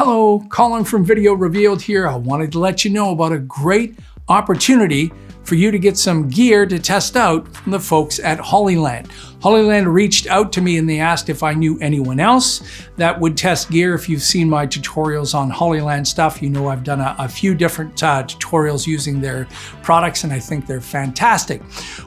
Hello, Colin from Video Revealed here. I wanted to let you know about a great opportunity for you to get some gear to test out from the folks at Hollyland. Hollyland reached out to me and they asked if I knew anyone else that would test gear. If you've seen my tutorials on Hollyland stuff, you know I've done a few different tutorials using their products and I think they're fantastic.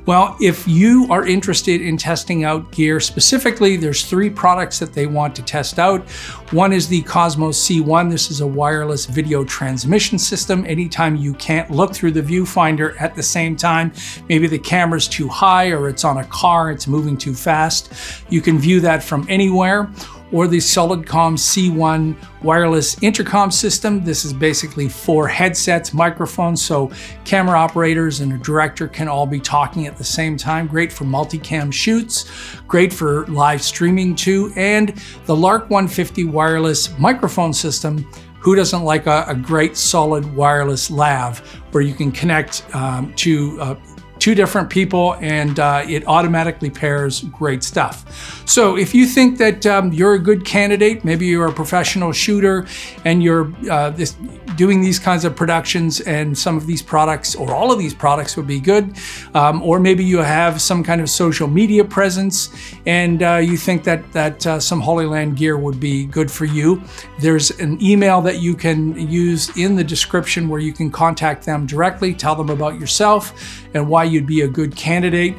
Well, if you are interested in testing out gear specifically, there's 3 products that they want to test out. One is the Cosmos C1. This is a wireless video transmission system. Anytime you can't look through the viewfinder at the same time, maybe the camera's too high or it's on a car, it's moving too fast, you can view that from anywhere. Or the Solidcom C1 wireless intercom system. This is basically 4 headsets, microphones, so camera operators and a director can all be talking at the same time. Great for multicam shoots, great for live streaming too. And the Lark 150 wireless microphone system. Who doesn't like a great solid wireless lav where you can connect to 2 different people and it automatically pairs. Great stuff. So if you think that you're a good candidate, maybe you're a professional shooter and you're doing these kinds of productions and some of these products or all of these products would be good, or maybe you have some kind of social media presence and you think that some Hollyland gear would be good for you, there's an email that you can use in the description where you can contact them directly, tell them about yourself and why you'd be a good candidate.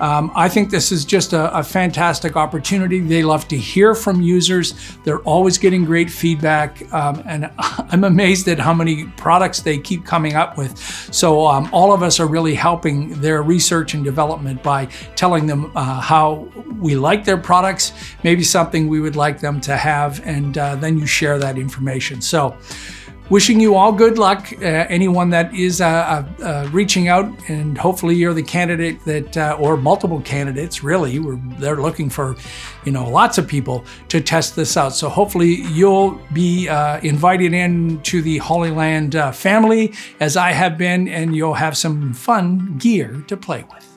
I think this is just a fantastic opportunity. They love to hear from users. They're always getting great feedback. And I'm amazed at how many products they keep coming up with. So all of us are really helping their research and development by telling them how we like their products, maybe something we would like them to have, and then you share that information. So wishing you all good luck, anyone that is reaching out, and hopefully you're the candidate that, or multiple candidates really, they're looking for, lots of people to test this out. So hopefully you'll be invited in to the Hollyland family as I have been, and you'll have some fun gear to play with.